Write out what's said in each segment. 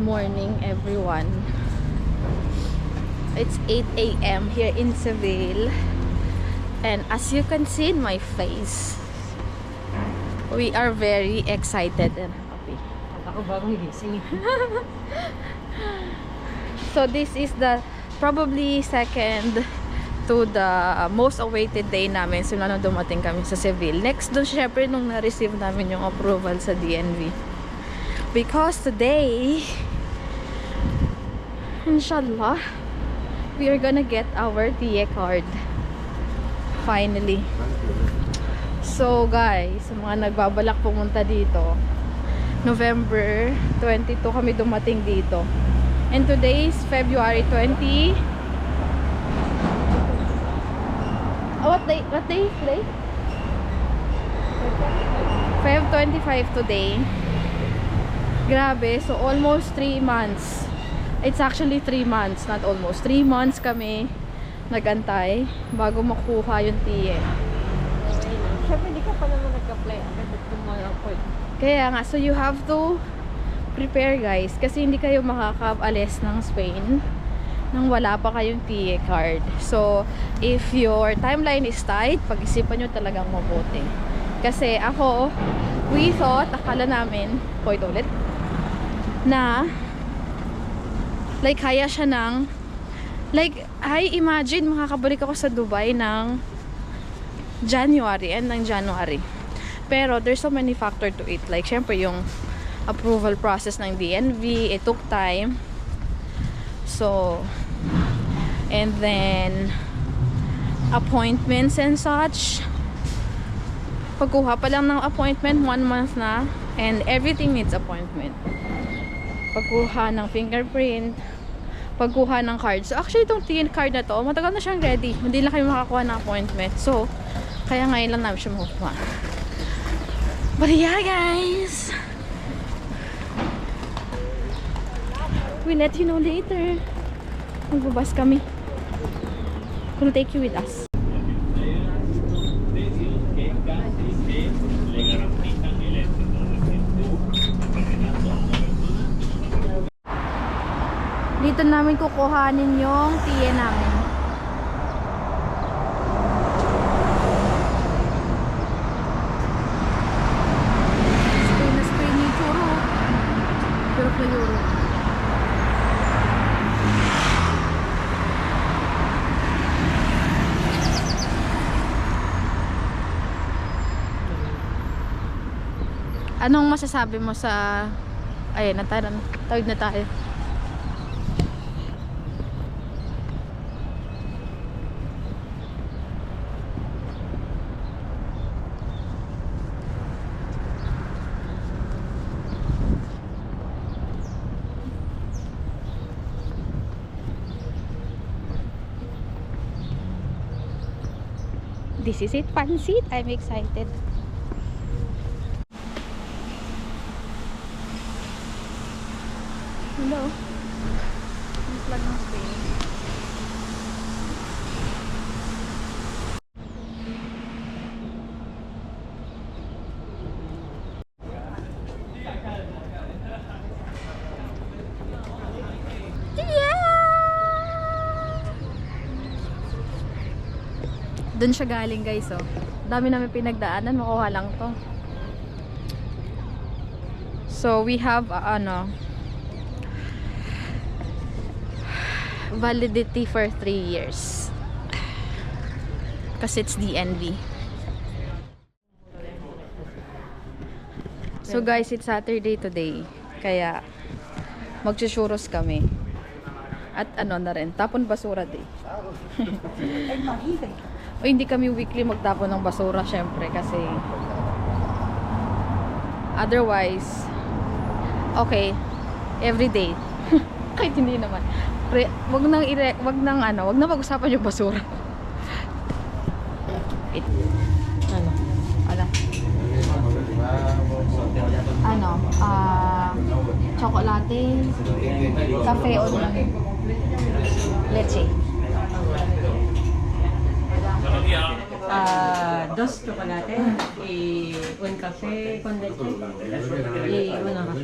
morning everyone. It's 8 a.m. here in Seville, and as you can see in my face, we are very excited and happy. Ako bagong gising. So this is the probably second to the most awaited day namin simula nung dumating kami sa Seville. Next dun syempre nung na-receive namin yung approval sa DNV. Because today, inshallah, we are gonna get our TIE card. Finally. So guys, sa mga nagbabalak pumunta dito, November 22 kami dumating dito. And today is February 20. What day is today? Feb 25 today. Grabe, so almost 3 months. It's actually 3 months, not almost. 3 months kami nagantay bago makuha yung TIE. Siyempre, hindi ka pa naman nag-apply. Agad appoint. Kaya nga, so you have to prepare guys. Kasi hindi kayo makakaalis ng Spain nang wala pa kayong TIE card. So, if your timeline is tight, pag-isipan nyo talagang mabuti. Kasi ako, we thought, akala namin, point ulit, na like kaya siya ng like I imagine makakabalik ako sa Dubai ng January, end ng January. Pero there's so many factor to it. Like syempre yung approval process ng DNV, it took time. So and then appointments and such. Pagkuha pa lang ng appointment, 1 month na, and everything needs appointment. Pagkuha ng fingerprint, pagkuha ng card. So actually itong TIE card na to, matagal na siyang ready. Hindi lang kayo makakuha ng appointment. So kaya ngayon lang namin siya makukuha. But yeah guys, we'll let you know later. Magbabas kami. We'll take you with us. Dito namin kukuhanin yung TIE namin. Spray na spray ni Churo. Churok na Euro. Anong masasabi mo sa... Ayun, tawid na tayo. This is it, pansit. I'm excited. Hello. Ang flag ng Spain. Doon siya galing guys, oh. Dami namin pinagdaanan, makuha lang to. So we have validity for 3 years. Kasi it's DNV. So guys, it's Saturday today. Kaya magsusuros kami. At ano na rin, tapon basura day. O hindi kami weekly magtapon ng basura syempre kasi otherwise okay every day. Kahit hindi naman. Wag nang pag-usapan yung basura. Chocolate, cafe o leche. Dos chocolate y un café con leche y una café.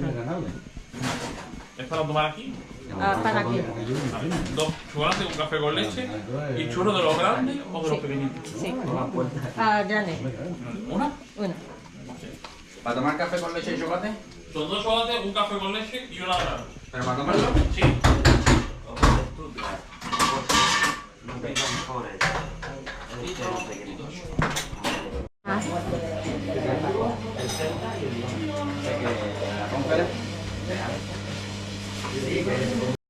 ¿Es para tomar aquí? Para aquí. Dos chocolates, un café con leche y churros de los grandes o de los pequeñitos. Sí. Grande. ¿Una? Una. ¿Para tomar café con leche y chocolate? Son dos chocolates, un café con leche y una grande. ¿Pero para tomarlo? Sí.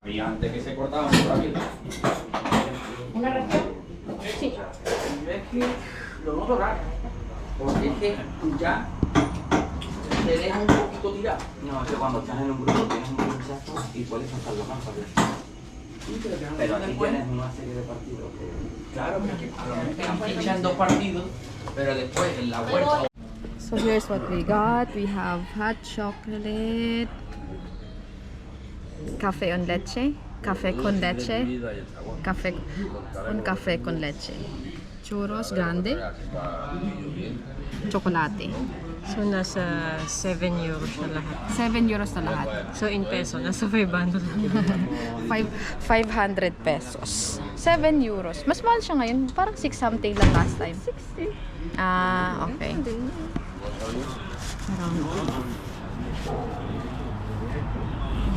Y antes que se cortaban por aquí. ¿Una ración? Sí. Es que lo noto raro. Porque es que ya te deja un poquito tirado. No, es que cuando estás en un grupo tienes un pinchazo y puedes pasarlo más rápido. Pero aquí tienes una serie de partidos que... Claro, pero que a lo mejor te han pinchado en 2 partidos, pero después en la vuelta. So here's what we got. We have hot chocolate, café con leche, café con leche, un café con leche, churros grande, chocolate. So, nasa 7 euros na lahat. 7 euros na lahat. So, in peso, nasa 500 lang. 500 pesos. 7 euros. Mas mahal siya ngayon. Parang 6 something lang last time. 60. Ah, okay. Parang...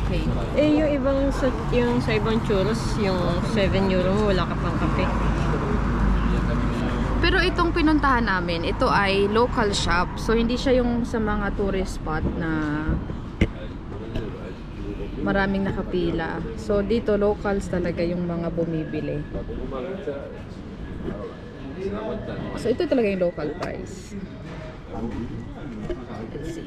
Okay. Eh, yung sa ibang churros, yung 7 euro mo, wala ka pang kape. Pero itong pinuntahan namin, ito ay local shop. So, hindi siya yung sa mga tourist spot na maraming nakapila. So, dito locals talaga yung mga bumibili. So, ito talaga yung local price. Let's see.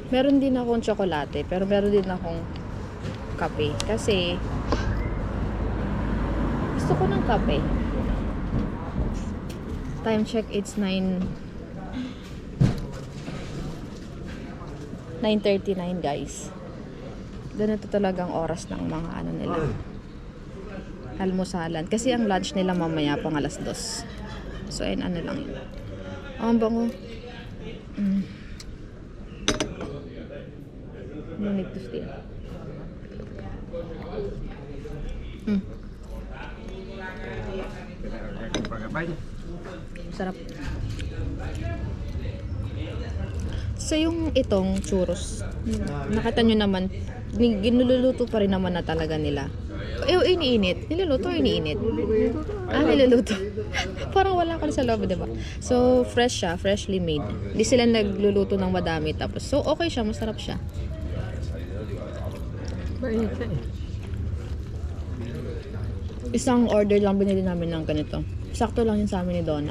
Meron din akong tsokolate, pero meron din akong kape. Kasi, gusto ko ng kape. Time check, it's 9:39 guys. Ganito talagang oras ng mga ano nila. Almusalan. Kasi ang lunch nila mamaya pang 2:00. So, ayun, ano lang yun. Ang bango. No need to steal. Sarap. So, yung itong churros, nakita nyo naman, ginululuto pa rin naman na talaga nila. Iniinit. Niluluto o iniinit? Niluluto. Parang wala ka sa loob, diba? So, fresh siya. Freshly made. Hindi sila nagluluto ng madami. Tapos, so, okay siya. Masarap siya. Isang order lang binili namin ng ganito. Sakto lang yun sa amin ni Donna.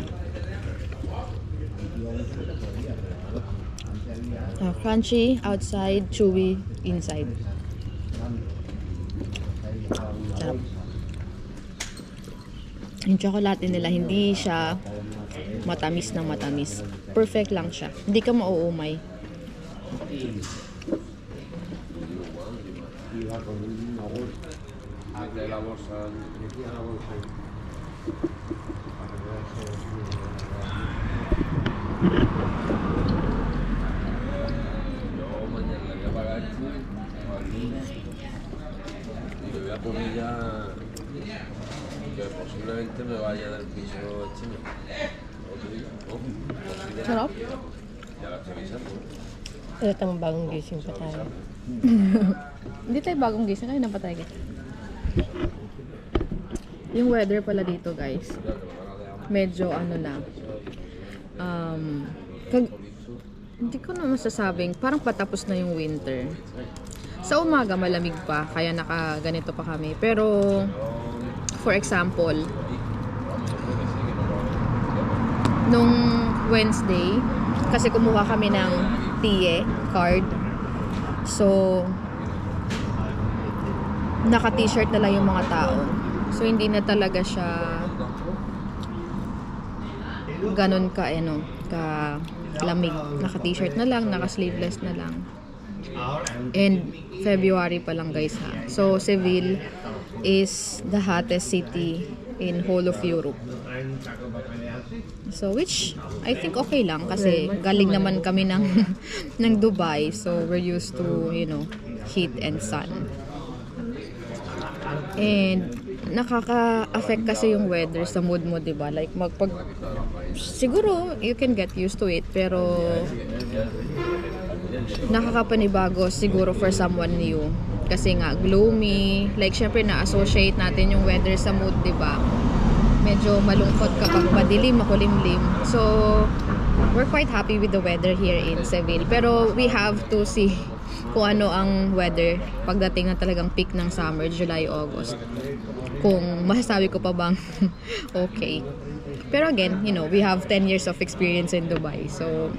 Crunchy outside, chewy inside. Sarap. Yung chocolate nila, hindi siya matamis na matamis. Perfect lang siya. Hindi ka mauumay. Comida que posiblemente me vaya del piso chino. Otro día, posiblemente. Sarap. Ya la estoy avisando. Talatang bagong gising pa tayo. Hindi tayo bagong gising. Ay, napatay ka. Yung weather pala dito, guys. Medyo ano na. Hindi ko na masasabing. Parang patapos na yung winter. Sa umaga malamig pa, kaya nakaganito pa kami. Pero, for example, nung Wednesday, kasi kumuha kami ng TIE card. So, naka-t-shirt na lang yung mga tao. So, hindi na talaga siya ganun ka lamig. Naka-t-shirt na lang, naka-sleeveless na lang. And February pa lang guys ha. So Seville is the hottest city in whole of Europe. So which I think okay lang kasi galing naman kami ng ng Dubai, so we're used to, you know, heat and sun. And nakaka-affect kasi yung weather sa mood mo, 'di ba? Like siguro you can get used to it, pero nakakapanibago siguro for someone new. Kasi nga gloomy, like syempre na-associate natin yung weather sa mood, 'di ba? Medyo malungkot kapag madilim, makulimlim. So we're quite happy with the weather here in Seville. Pero we have to see kung ano ang weather pagdating na talagang peak ng summer, July, August. Kung masasabi ko pa bang okay. Pero again, you know, we have 10 years of experience in Dubai. So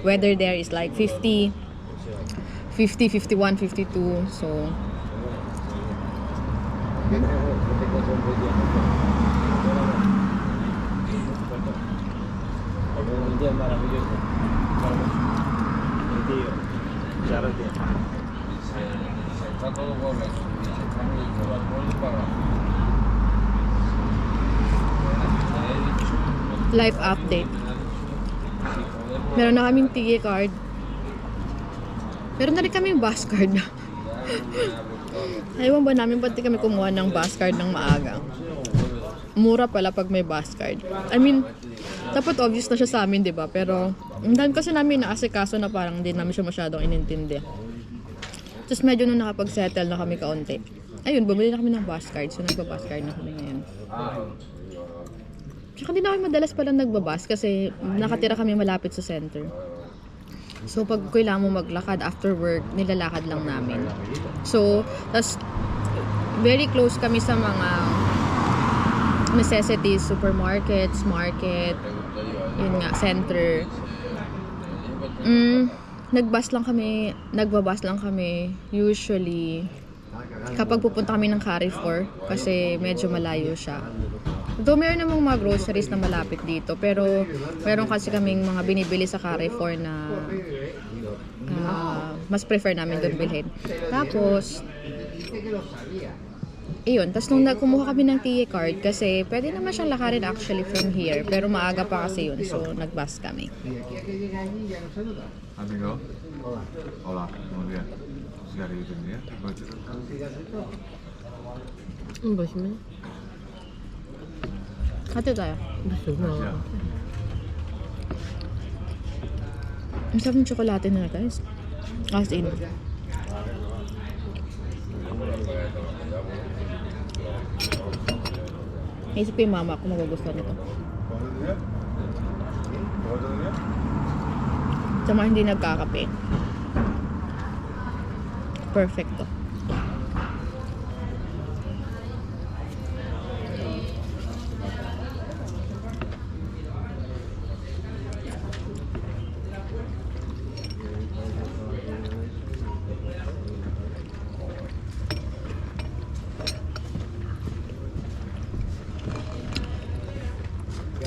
weather there is like 50, 51, 52. So Está todo correcto. Dice, estamos en el alcohol para... life update. Meron na kaming TIE card. Meron na rin kaming bus card. Ewan ba namin pati kami kumuha ng bus card ng maaga. Mura pala pag may bus card. I mean, dapat obvious na siya sa amin, di ba? Pero, ang dami kasi namin naasikaso na parang hindi namin siya masyadong inintindi. Tapos medyo nung nakapag-settle na kami kaunti. Ayun, bumili na kami ng bus card. So, nagpa-bus card na kami ngayon. Tsaka hindi na kami madalas pala nagbabas kasi nakatira kami malapit sa center. So, pag kailangan mo maglakad after work, nilalakad lang namin. So, tas very close kami sa mga necessities, supermarkets, market, yun nga, center. Nagbabas lang kami usually kapag pupunta kami ng Carrefour kasi medyo malayo siya. Though meron namang mga groceries na malapit dito, pero meron kasi kaming mga binibili sa Carrefour na mas prefer namin doon bilhin. Tapos iyon, tapos nung kumuha kami ng TIE card kasi pwede naman siyang lakarin actually from here, pero maaga pa kasi yun, so nagbus kami. Amigo. Hola, muy bien. Sigarillo tendría. Gusto mo? Hati tayo. Gusto mo? Ang sarap ng tsokolate nila, guys. As in. Naisip ko yung mama ko magugustuhan nito. Sa mga hindi nagkakape. Perfecto.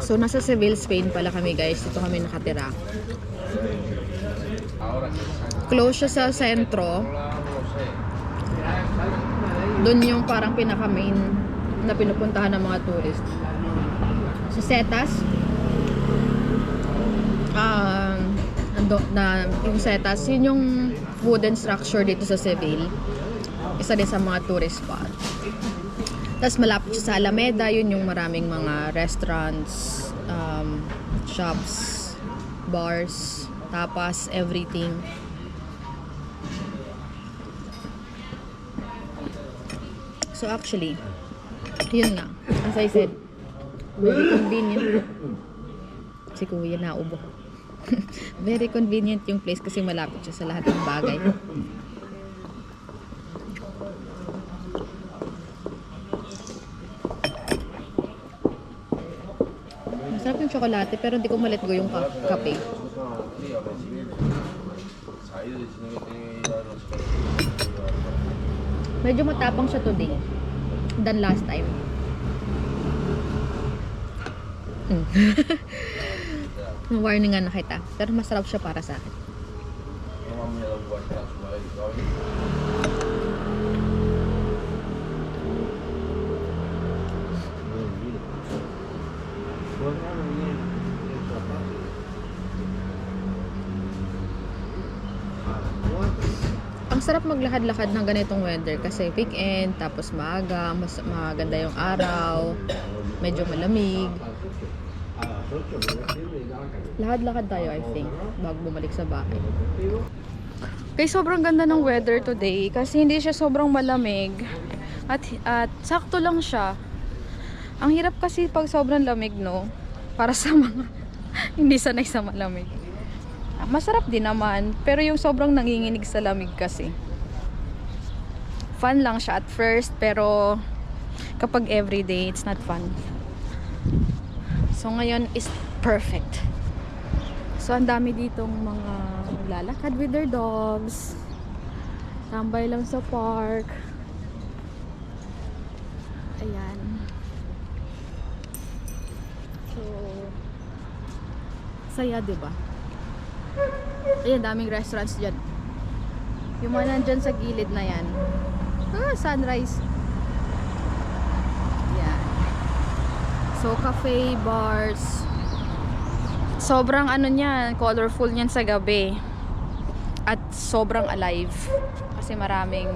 So, nasa Seville, Spain pala kami, guys. Dito kami nakatira. Close siya sa sentro. Doon yung parang pinaka-main na pinupuntahan ng mga tourist. Sa Setas, yung Setas, yun yung wooden structure dito sa Seville. Isa din sa mga tourist spot. Tapos malapit siya sa Alameda, yun yung maraming mga restaurants, shops, bars, tapas, everything. So actually, yun nga, as I said, very convenient. Si Kuya naubo. Very convenient yung place kasi malapit siya sa lahat ng bagay. Masarap yung tsokolate pero hindi ko malet go yung kape. Medyo matapang siya today than last time. Warningan na kita. Pero masarap siya para sa akin. Ang sarap maglakad-lakad ng ganitong weather kasi weekend, tapos maaga, mas maganda yung araw, medyo malamig. Lakad-lakad tayo, I think, bago bumalik sa bahay. Okay, sobrang ganda ng weather today kasi hindi siya sobrang malamig at sakto lang siya. Ang hirap kasi pag sobrang lamig, no? Para sa mga hindi sanay sa malamig. Masarap din naman, pero yung sobrang nanginginig sa lamig kasi. Fun lang siya at first, pero kapag everyday, it's not fun. So ngayon is perfect. So ang dami ditong mga lalakad with their dogs. Tambay lang sa park. Ayan. So saya, diba? Ayan, daming restaurants dyan. Yung mga nandyan sa gilid na yan. Sunrise. Yan. So, cafe, bars. Sobrang ano niyan, colorful niyan sa gabi. At sobrang alive. Kasi maraming,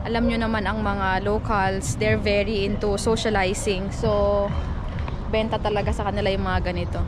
alam nyo naman ang mga locals, they're very into socializing. So, benta talaga sa kanila yung mga ganito.